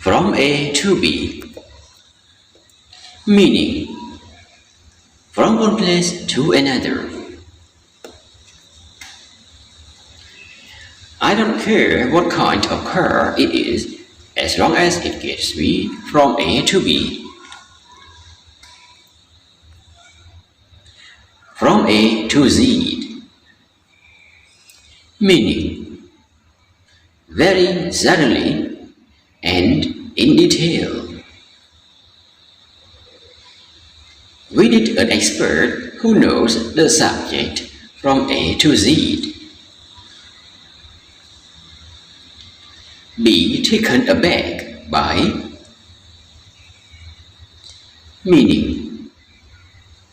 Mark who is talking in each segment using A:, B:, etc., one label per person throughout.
A: From A to B. Meaning, from one place to another. I don't care what kind of car it is, as long as it gets me from A to B. From A to Z. Meaning, very suddenly and in detail. We need an expert who knows the subject from A to Z. Be taken aback by. Meaning,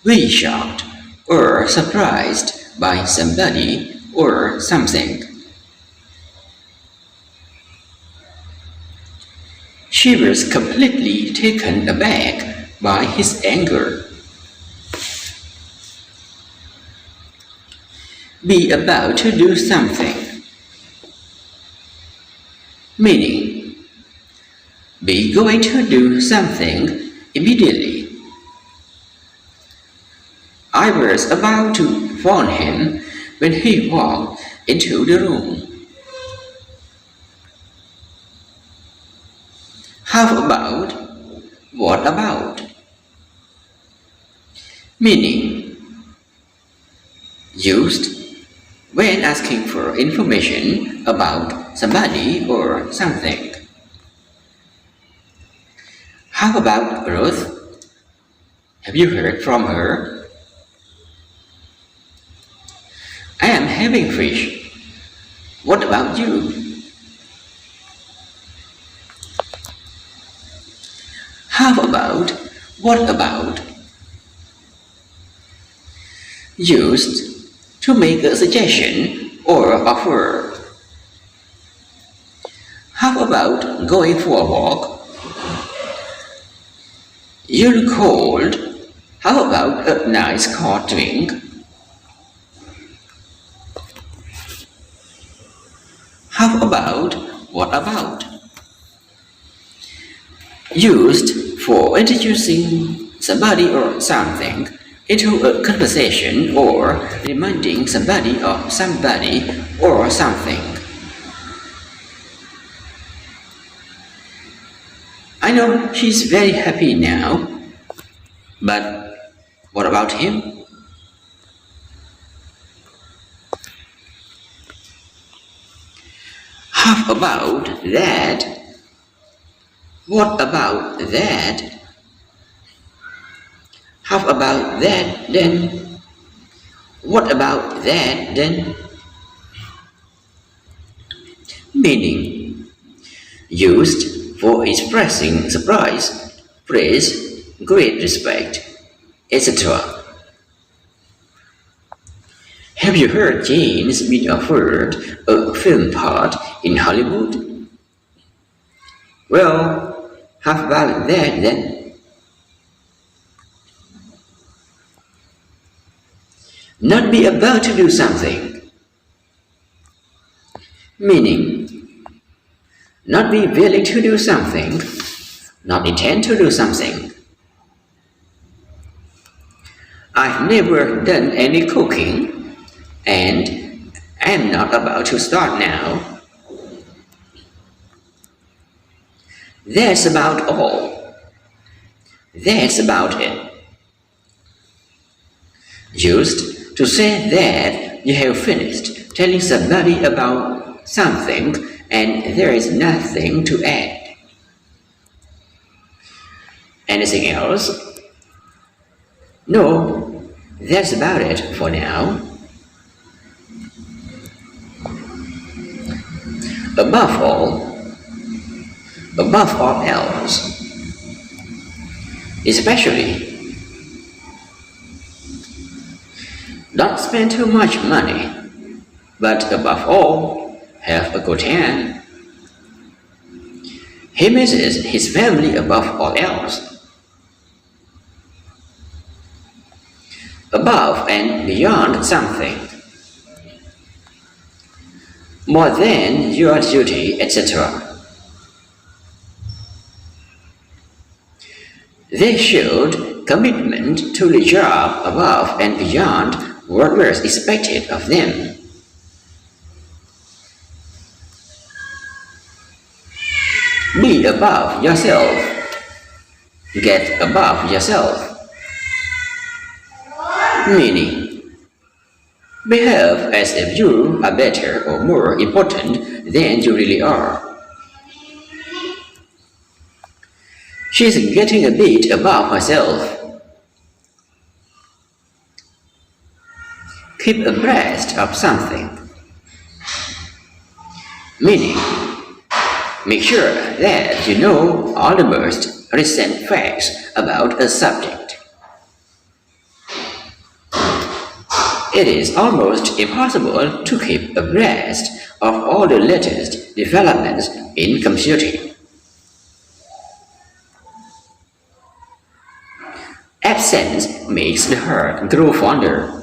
A: be shocked or surprised by somebody or something. She was completely taken aback by his anger. Be about to do something. Meaning, be going to do something immediately. I was about to phone him when he walked into the room. How about? What about? Meaning, used when asking for information about somebody or something. How about Ruth? Have you heard from her? I am having fish. What about you? How about? What about? Used to make a suggestion or offer. How about going for a walk? You're cold. How about a nice cold drink? How about? What about? Used for introducing somebody or something into a conversation or reminding somebody of somebody or something. I know she's very happy now, but what about him? How about that? What about that? How about that then? What about that then? Meaning, used for expressing surprise, praise, great respect, etc. Have you heard Jane's been offered a film part in Hollywood? Well, how about that then? Not be about to do something. Meaning, not be willing to do something, not intend to do something. I've never done any cooking, and I'm not about to start now. That's about all. That's about it. Used to say that you have finished telling somebody about something and there is nothing to add. Anything else? No, that's about it for now. Above all else, especially, don't spend too much money, but above all, have a good hand. He misses his family above all else. Above and beyond something. More than your duty, etc. They showed commitment to the job above and beyond what was expected of them. Be above yourself. Get above yourself. Meaning, behave as if you are better or more important than you really are. She's getting a bit above herself. Keep abreast of something. Meaning, make sure that you know all the most recent facts about a subject. It is almost impossible to keep abreast of all the latest developments in computing. Absence makes the heart grow fonder.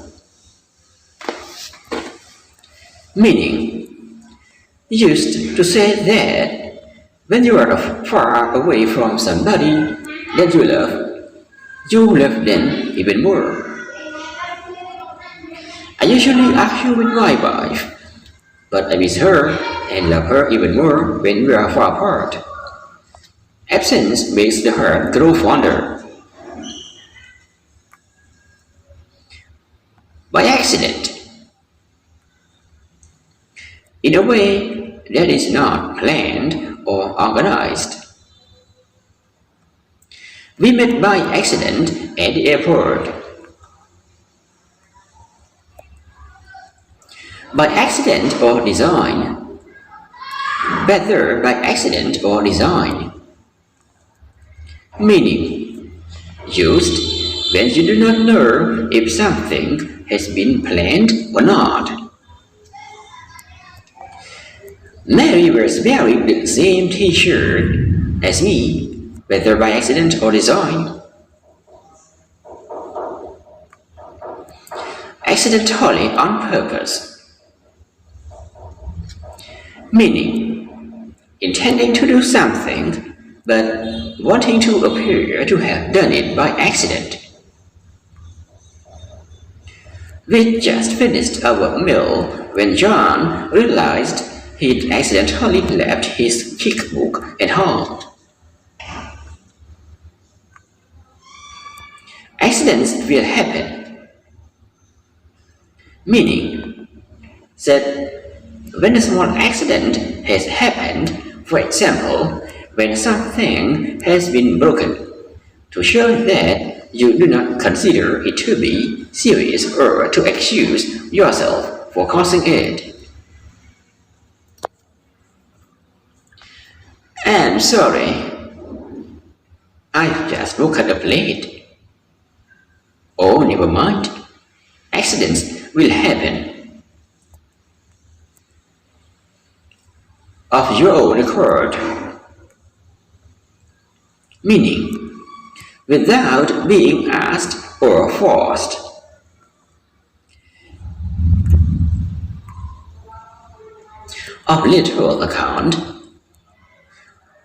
A: Meaning, used to say that when you are far away from somebody that you love them even more. I usually argue with my wife, but I miss her and love her even more when we are far apart. Absence makes the heart grow fonder. By accident. In a way that is not planned or organized. We met by accident at the airport. By accident or design. Better by accident or design. Meaning, used when you do not know if something has been planned or not. Mary was wearing the same t-shirt as me, whether by accident or design. Accidentally on purpose. Meaning, intending to do something, but wanting to appear to have done it by accident. We just finished our meal when John realized he'd accidentally left his checkbook at home. Accidents will happen. Meaning that when a small accident has happened, for example, when something has been broken, to show that you do not consider it to be serious or to excuse yourself for causing it. I'm sorry. I've just woken up late. Oh, never mind. Accidents will happen. Of your own accord. Meaning, without being asked or forced. Of little account.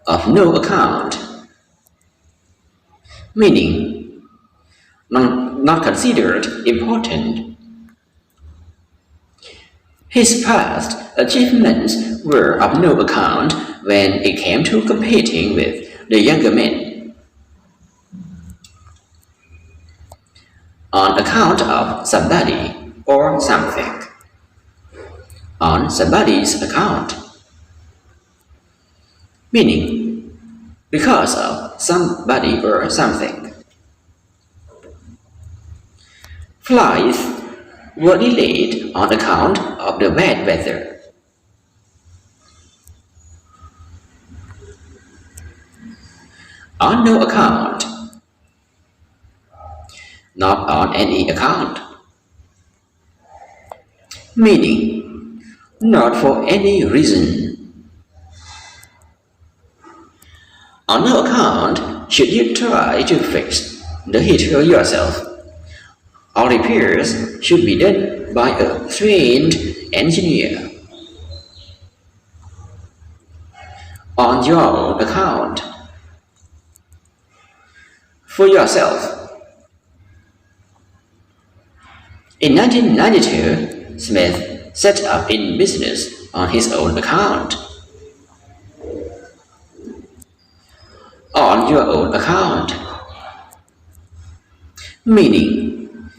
A: Of no account. Meaning, not considered important. His past achievements were of no account when it came to competing with the younger men. On account of somebody or something. On somebody's account. Meaning, because of somebody or something. Flights were delayed on account of the bad weather. On no account. Not on any account. Meaning, not for any reason. On no account should you try to fix the heater yourself. All repairs should be done by a trained engineer. On your own account. for yourself. In 1992, Smith set up in business on his own account. On your own account. Meaning,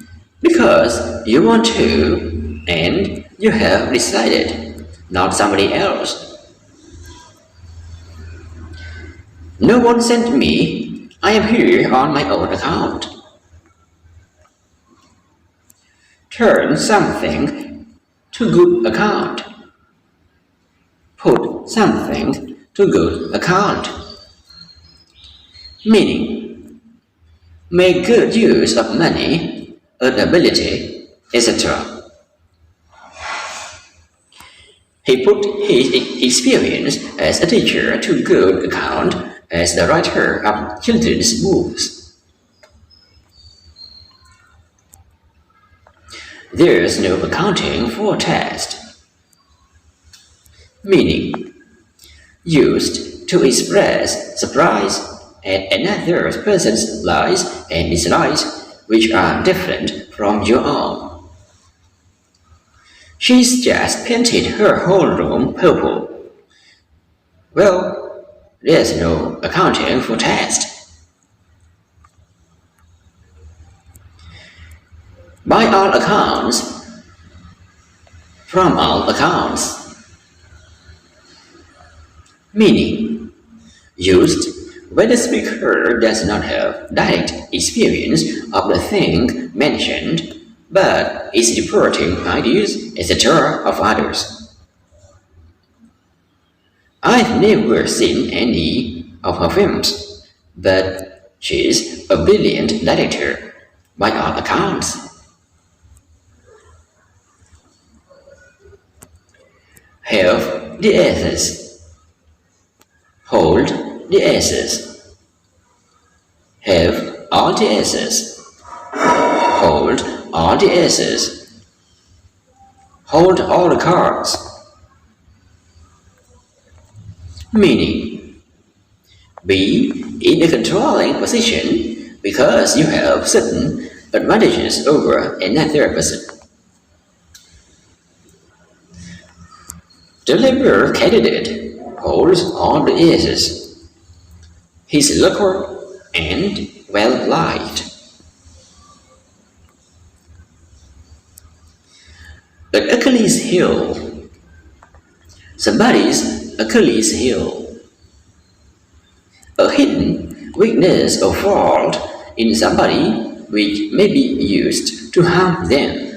A: because you want to and you have decided, not somebody else. No one sent me, I am here on my own account. Turn something to good account. Put something to good account. Meaning, make good use of money, earn ability, etc. He put his experience as a teacher to good account as the writer of children's books. There's no accounting for taste. Meaning, used to express surprise at another person's likes and dislikes which are different from your own. She's just painted her whole room purple. Well, there's no accounting for taste. By all accounts, from all accounts. Meaning, used when the speaker does not have direct experience of the thing mentioned, but is reporting ideas, etc. of others. I've never seen any of her films, but she's a brilliant director, by all accounts. Have the S's. Hold the S's. Have all the S's. Hold all the S's. Hold all the cards. Meaning, be in a controlling position because you have certain advantages over another person. The Labour candidate holds all the aces. He's local and well-liked. An Achilles heel. Somebody's Achilles heel. A hidden weakness or fault in somebody which may be used to harm them.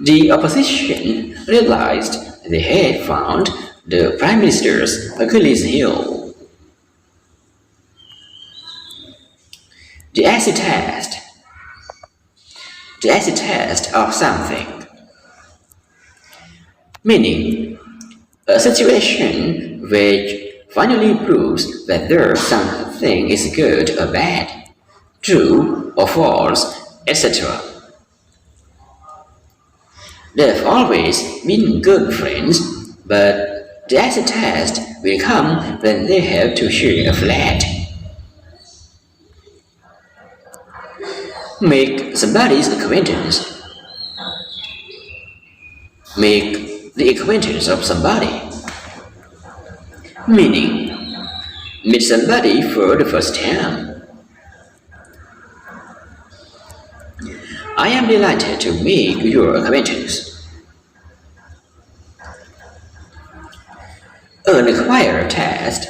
A: The opposition realized they had found the Prime Minister's Achilles heel. The acid test. The acid test of something. Meaning, a situation which finally proves whether something is good or bad, true or false, etc. They've always been good friends, but the acid test will come when they have to share a flat. Make somebody's acquaintance. Make the acquaintance of somebody. Meaning, meet somebody for the first time. I am delighted to make your acquaintance. An acquired taste.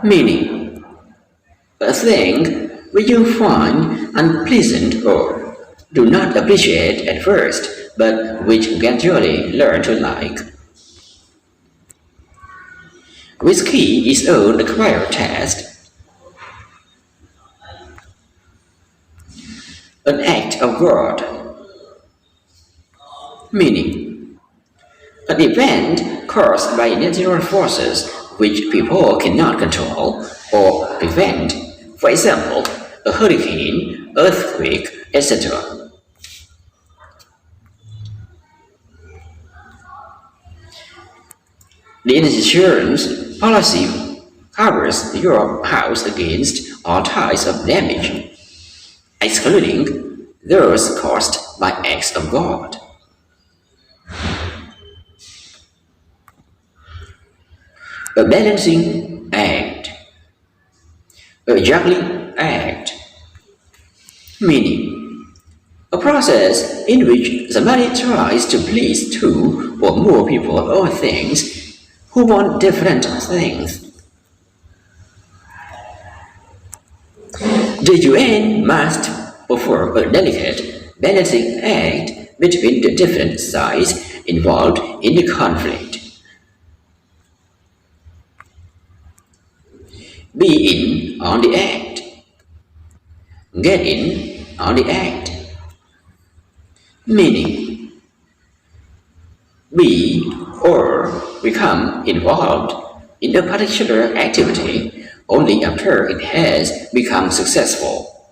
A: Meaning, a thing which you find unpleasant or do not appreciate at first, but which gradually learn to like. Whiskey is an acquired taste. An act of God. Meaning, an event caused by natural forces which people cannot control or prevent, for example, a hurricane, earthquake, etc. The insurance policy covers your house against all types of damage, excluding those caused by acts of God. A balancing act, a juggling act, meaning a process in which somebody tries to please two or more people or things who want different things. The UN must perform a delicate balancing act between the different sides involved in the conflict. Be in on the act. Get in on the act. Meaning, be or become involved in a particular activity only after it has become successful.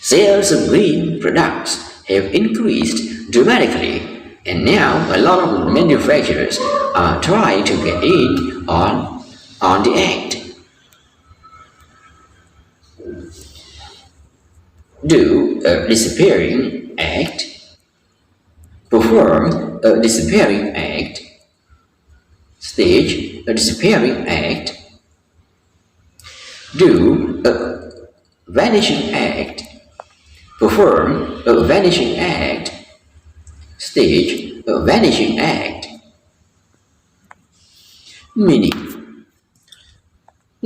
A: Sales of green products have increased dramatically, and now a lot of manufacturers are trying to get in on the act. Do a disappearing act. Perform a disappearing act. Stage a disappearing act. Do a vanishing act. Perform a vanishing act. Stage a vanishing act. Meaning,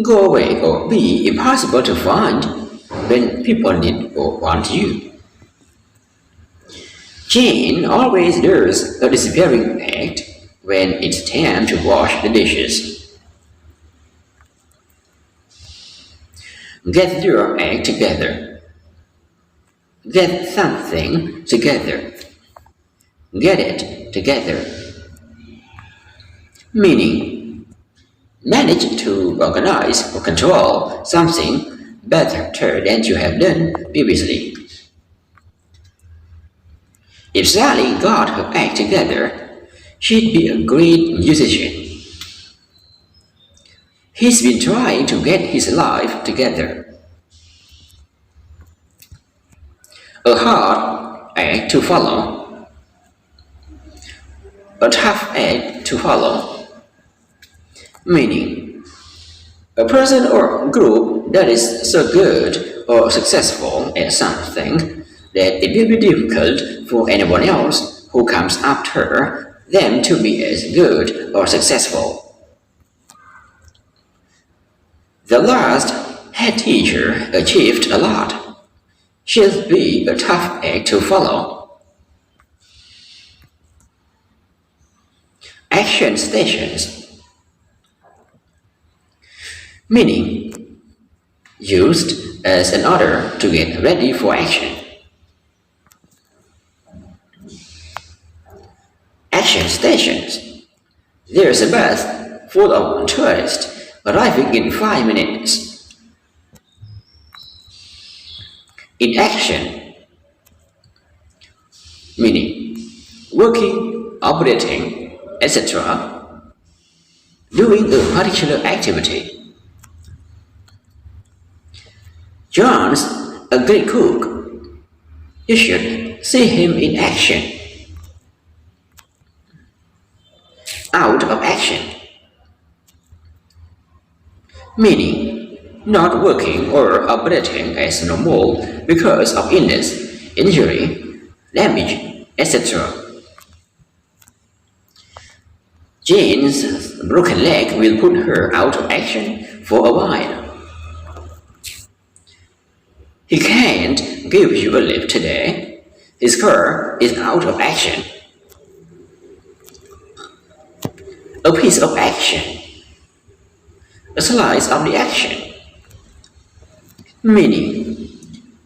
A: go away or be impossible to find when people need or want you. Jane always does a disappearing act when it's time to wash the dishes. Get your act together. Get something together. Get it together. Meaning, manage to organize or control something better than you have done previously. If Sally got her act together, she'd be a great musician. He's been trying to get his life together. A hard act to follow. A tough act to follow. Meaning, a person or group that is so good or successful at something that it will be difficult for anyone else who comes after them to be as good or successful. The last head teacher achieved a lot. She'll be a tough act to follow. Action stations. Meaning, used as an order to get ready for action. Action stations. There's a bus full of tourists arriving in 5 minutes. In action. Meaning, working, operating, etc. Doing a particular activity. John's a great cook. You should see him in action. Out of action. Meaning, not working or operating as normal because of illness, injury, damage, etc. Jane's broken leg will put her out of action for a while. He can't give you a lift today. His car is out of action. A piece of action. A slice of the action. Meaning,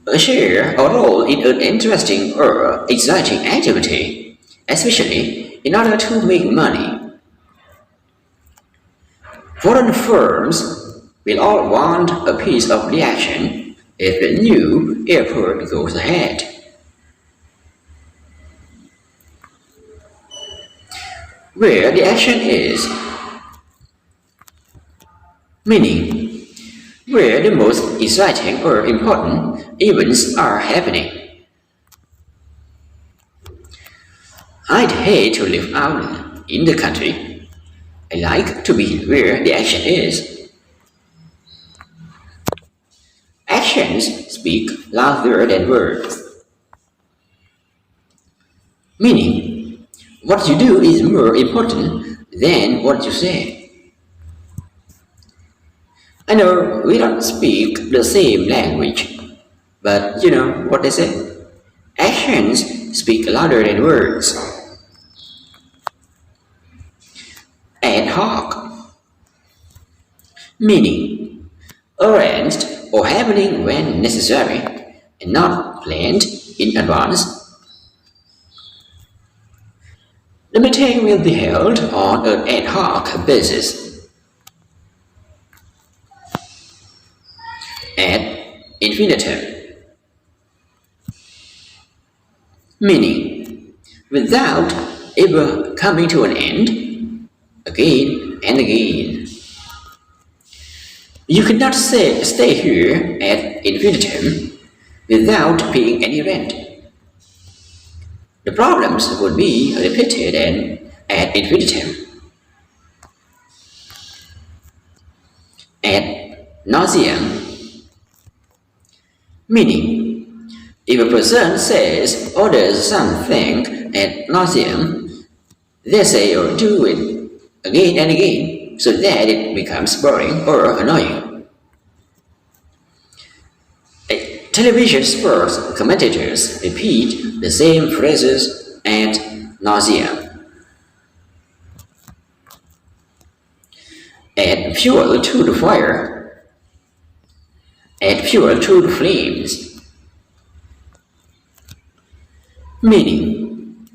A: a share or role in an interesting or exciting activity, especially in order to make money. Foreign firms will all want a piece of the action if the new airport goes ahead. where the action is. Meaning, where the most exciting or important events are happening. I'd hate to live out in the country. I like to be where the action is. Actions speak louder than words. Meaning, what you do is more important than what you say. I know we don't speak the same language, but you know what they say? Actions speak louder than words. Ad hoc, meaning arranged or happening when necessary and not planned in advance. The meeting will be held on an ad hoc basis. Ad infinitum, meaning without ever coming to an end, again and again. You cannot stay here ad infinitum without paying any rent. The problems would be repeated and ad infinitum. Ad nauseam, meaning if a person says or does something ad nauseam, they say or do it again and again so that it becomes boring or annoying. Television sports commentators repeat the same phrases ad nauseam. Add fuel to the fire. Add fuel to the flames. Meaning,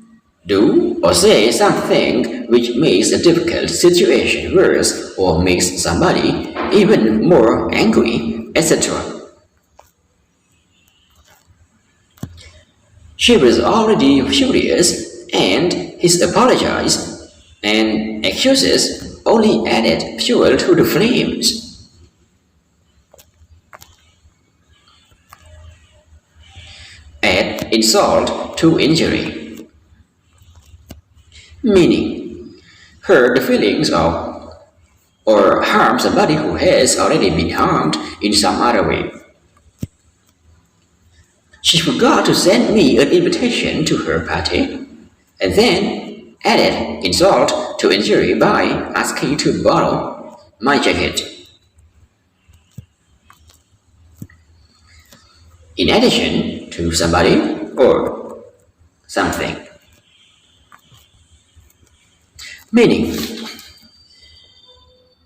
A: do or say something which makes a difficult situation worse or makes somebody even more angry, etc. She was already furious and he apologized and excuses only added fuel to the flames. Add insult to injury, meaning hurt the feelings of or harm somebody who has already been harmed in some other way. She forgot to send me an invitation to her party and then added insult to injury by asking to borrow my jacket. In addition to somebody or something. Meaning,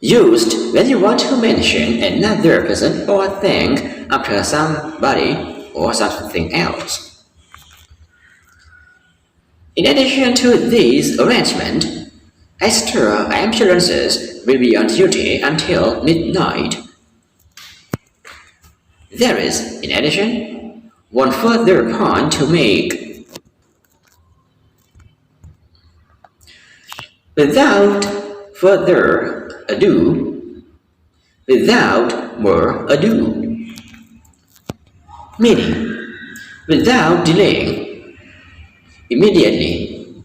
A: used when you want to mention another person or thing after somebody or something else. In addition to this arrangement, extra ambulances will be on duty until midnight. There is, in addition, one further point to make. Without further ado, without more ado, meaning without delaying, immediately.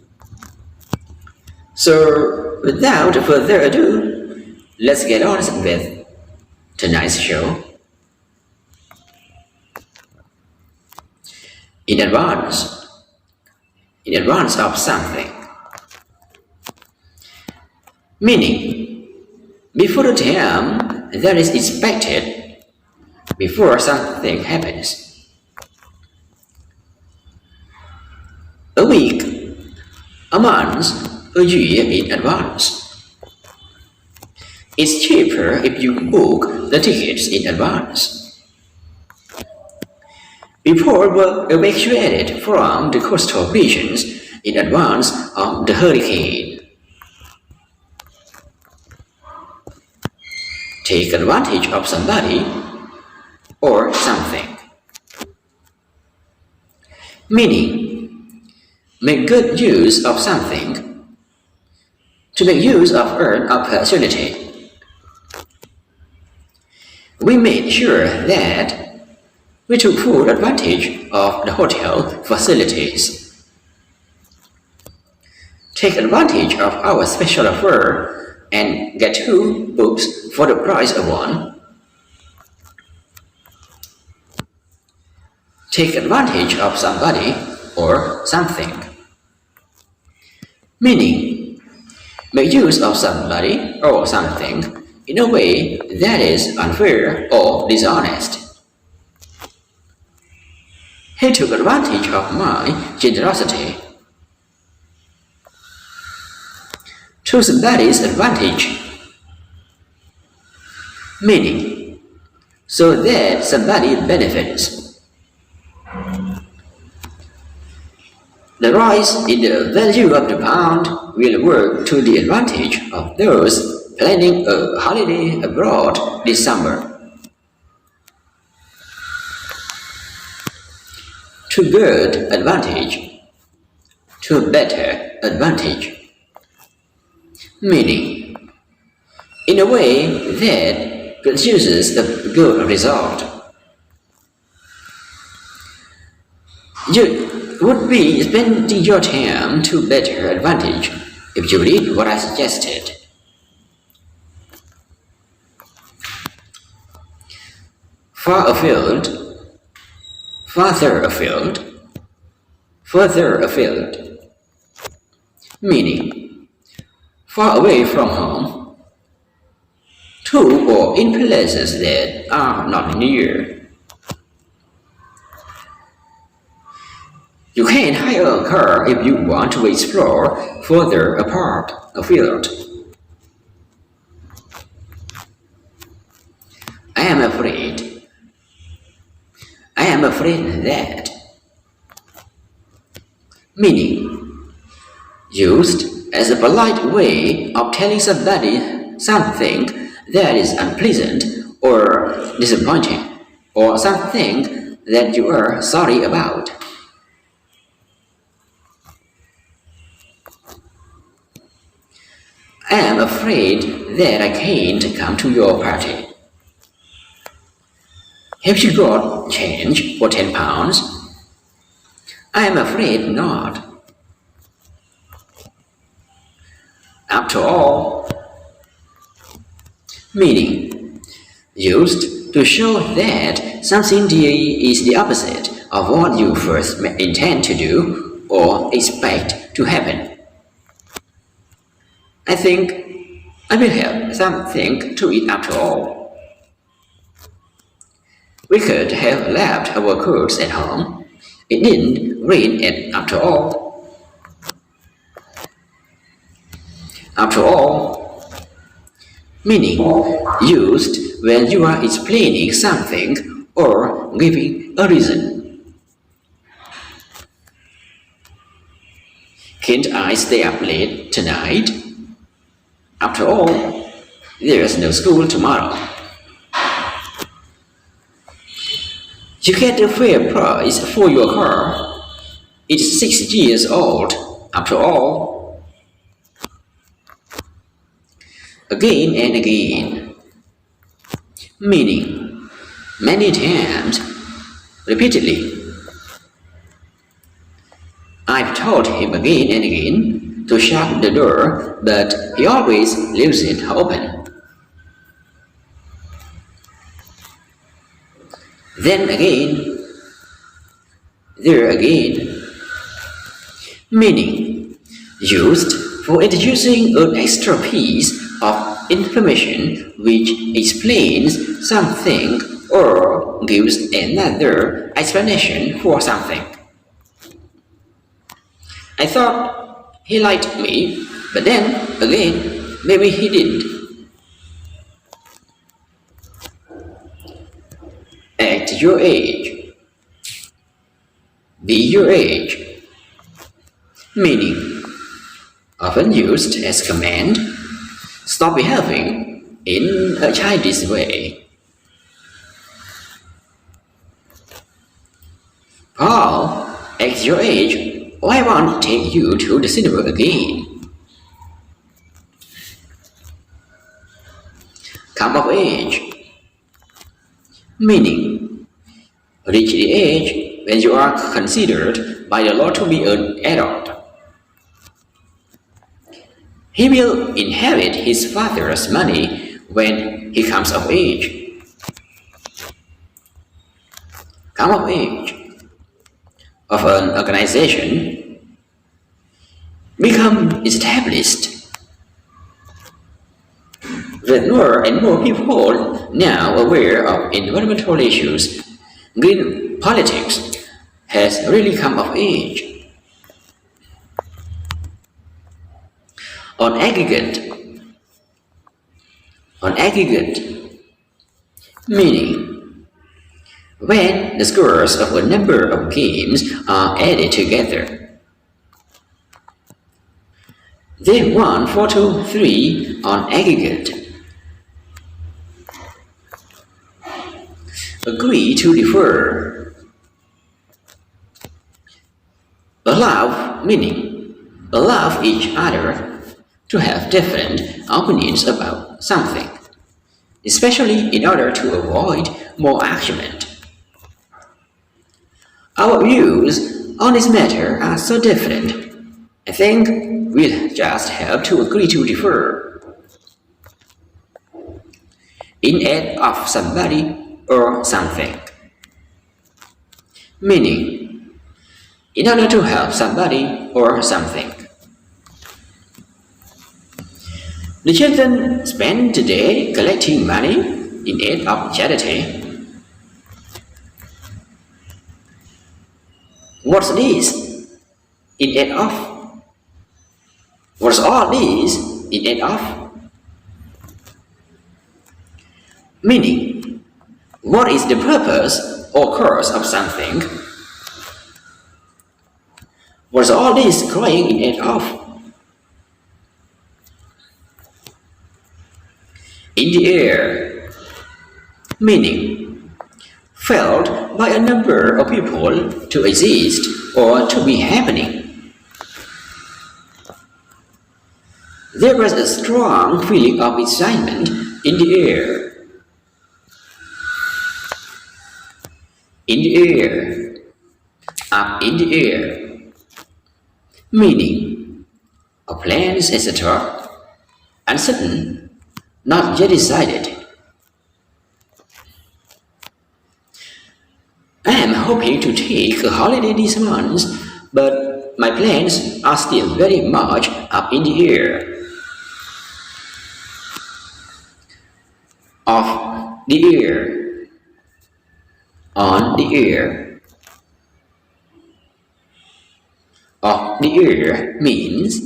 A: So, without further ado, let's get on with tonight's show. In advance of something. Meaning, before the time that is expected, before something happens. A week, a month, a year in advance. It's cheaper if you book the tickets in advance. People were evacuated from the coastal regions in advance of the hurricane. Take advantage of somebody or something. Meaning, make good use of something. to make use of an opportunity. We made sure that we took full advantage of the hotel facilities. Take advantage of our special offer and get 2 books for the price of 1. Take advantage of somebody or something. Meaning, make use of somebody or something in a way that is unfair or dishonest. He took advantage of my generosity. To somebody's advantage. Meaning, so that somebody benefits. The rise in the value of the pound will work to the advantage of those planning a holiday abroad this summer. To good advantage, to better advantage. Meaning, in a way that produces a good result. You would be spending your time to better advantage if you did what I suggested. Far afield, farther afield, further afield. Meaning, far away from home, to or in places that are not near. You can hire a car if you want to explore further apart afield. I am afraid that. Meaning, used as a polite way of telling somebody something that is unpleasant or disappointing, or something that you are sorry about. I am afraid that I can't come to your party. Have you got change for £10? I am afraid not. After all, meaning, used to show that something is the opposite of what you first intend to do or expect to happen. I think I will have something to eat after all. We could have left our coats at home. It didn't rain after all. After all, meaning used when you are explaining something or giving a reason. Can't I stay up late tonight? After all, there is no school tomorrow. You get a fair price for your car. It's 6 years old, after all. Again and again. Meaning, many times, repeatedly. I've told him again and again to shut the door, but he always leaves it open. Then again, there again. Meaning, used for introducing an extra piece of information which explains something or gives another explanation for something. I thought he liked me, but then again, maybe he didn't. Act your age. Be your age. Meaning, often used as command, stop behaving in a childish way. Paul, act your age, or I won't take you to the cinema again. come of age. Meaning, reach the age when you are considered by the law to be an adult. He will inherit his father's money when he comes of age. Come of age of an organization, become established. With more and more people now aware of environmental issues, green politics has really come of age. On aggregate, meaning when the scores of a number of games are added together. They won 4-3 on aggregate. Agree to differ. Allow, meaning allow each other to have different opinions about something, especially in order to avoid more argument. Our views on this matter are so different. I think we'll just have to agree to differ. In aid of somebody or something. Meaning, in order to help somebody or something. The children spend the day collecting money in aid of charity. What's this in aid of? What's all this in aid of? Meaning, what is the purpose or cause of something? What's all this crying in aid of? In the air, meaning felt by a number of people to exist or to be happening. There was a strong feeling of excitement in the air. In the air, up in the air, meaning a plans, etc., uncertain, not yet decided. I am hoping to take a holiday this month, but my plans are still very much up in the air. Off the air, on the air. Off the air means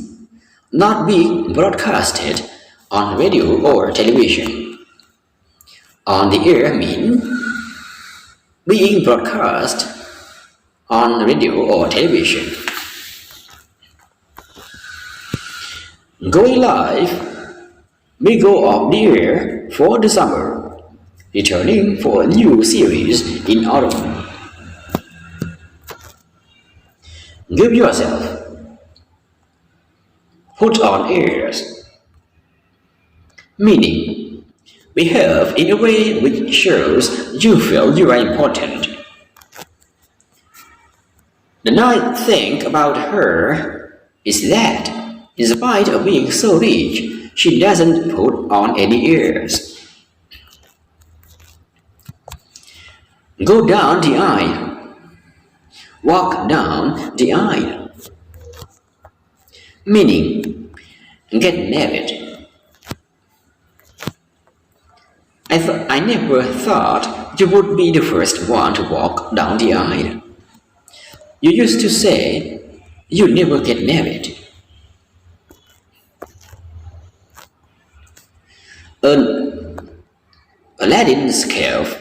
A: not being broadcasted on radio or television. On the air means being broadcast on radio or television. Going live, we go off the air for the summer, returning for a new series in autumn. Give yourself. Put on airs. Meaning, behave in a way which shows you feel you are important. The nice thing about her is that, in spite of being so rich, she doesn't put on any airs. Go down the aisle. Walk down the aisle. Meaning, get married. I never thought you would be the first one to walk down the aisle. You used to say you never get married. Aladdin's cave.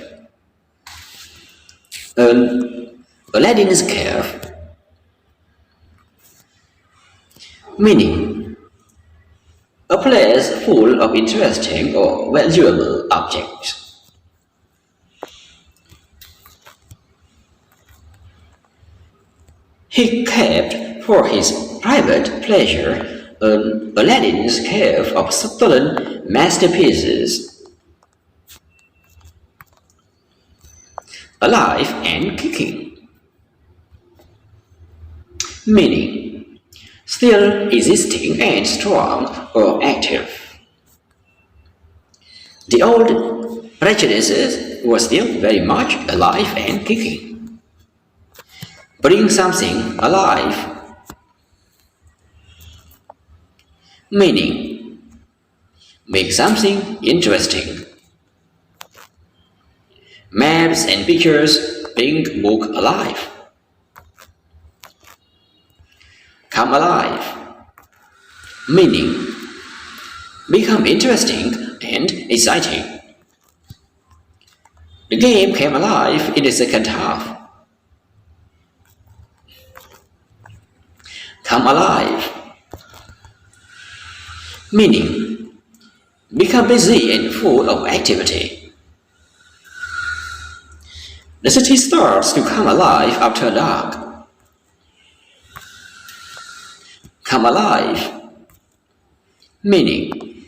A: Aladdin's cave. Meaning, a place full of interesting or valuable objects. He kept for his private pleasure Aladdin's cave of stolen masterpieces. alive and kicking. Meaning, still existing and strong or active. The old prejudices were still very much alive and kicking. Bring something alive. Meaning, make something interesting. Maps and pictures bring book alive. Come alive. Meaning, become interesting and exciting. The game came alive in the second half. Come alive. Meaning, become busy and full of activity. The city starts to come alive after dark. Come alive. Meaning,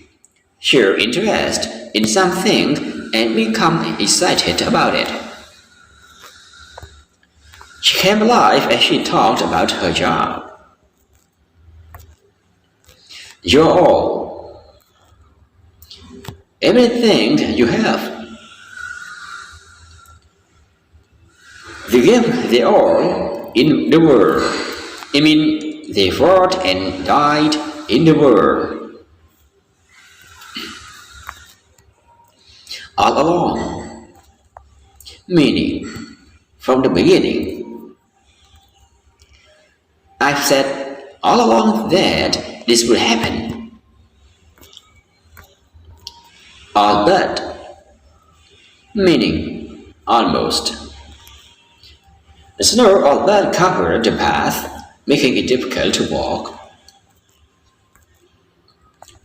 A: share interest in something and become excited about it. She came alive as she talked about her job. You're all. Everything you have. They gave their all in the world. I mean, they fought and died in the world. All along. Meaning, from the beginning. I've said all along that this will happen. All but. Meaning, almost. The snow all but covered the path, making it difficult to walk.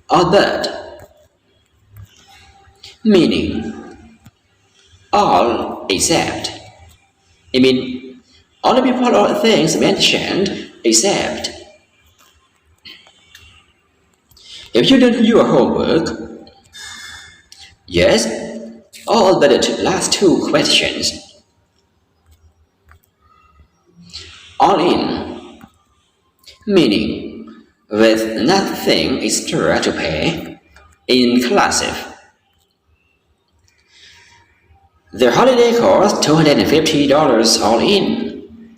A: All but. Meaning, all except. I mean, all the people or things mentioned except. If you did your homework, yes, all but the last two questions. All in, meaning with nothing extra to pay, inclusive. The holiday cost $250 all in.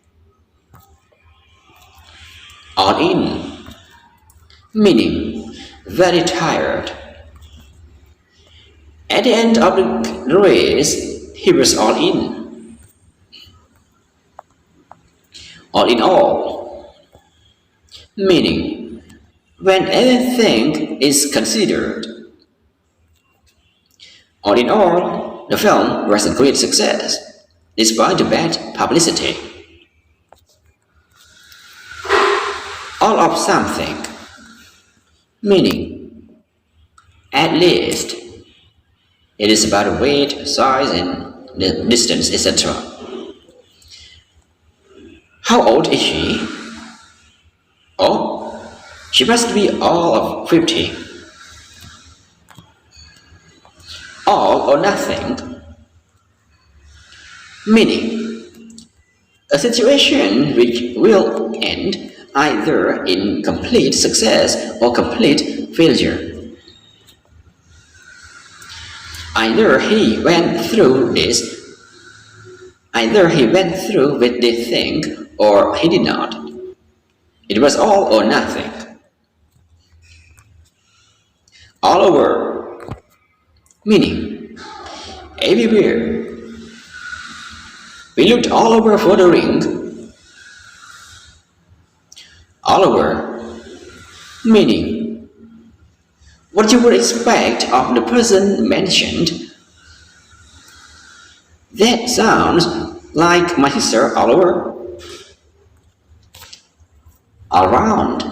A: All in, meaning very tired. At the end of the race, he was all in. All in all, meaning when everything is considered. All in all, the film was a great success, despite the bad publicity. All of something, meaning at least it is about weight, size, and the distance, etc. How old is she? Oh, she must be all of 50. All or nothing. Meaning, a situation which will end either in complete success or complete failure. Either he went through with the thing or he did not. It was all or nothing. All over, meaning everywhere. We looked all over for the ring. All over, meaning what you would expect of the person mentioned. That sounds like my sister Oliver. All around,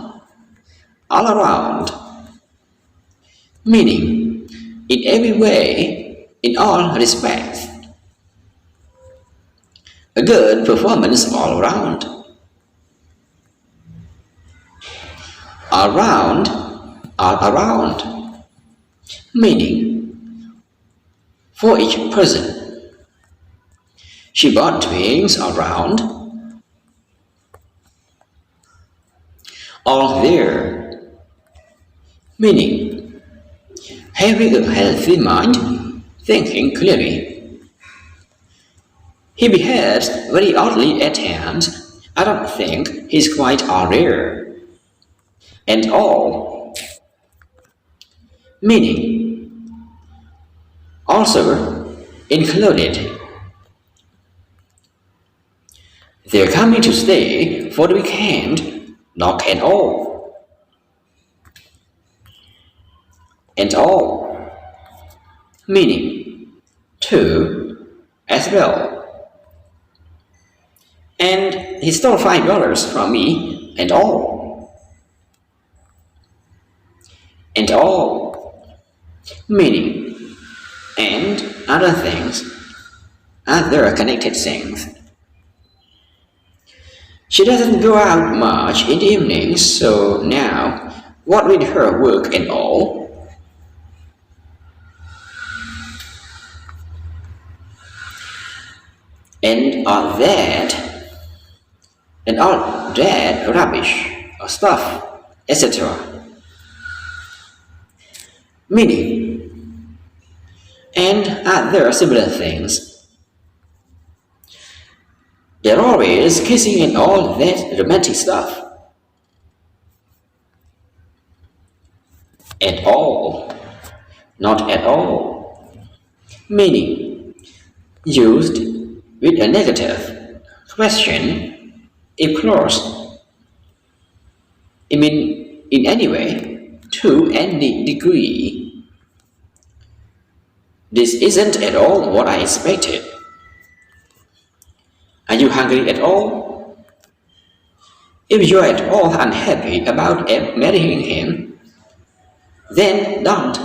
A: meaning in every way, in all respects. A good performance all around. All around, meaning for each person. She bought drinks around. All there. Meaning, having a healthy mind, thinking clearly. He behaves very oddly at times. I don't think he's quite rare. And all. Meaning, also included. They're coming to stay for the weekend, not at all. And all. Meaning, two as well. And he stole $5 from me, and all. And all. Meaning, and other things, other connected things. She doesn't go out much in the evenings, so now, what with her work and all? And all that rubbish or stuff, etc. Meaning, and other similar things. They're always kissing and all that romantic stuff. At all, not at all. Meaning, used with a negative question if closed. I mean, in any way, to any degree. This isn't at all what I expected. Are you hungry at all? If you're at all unhappy about marrying him, then don't.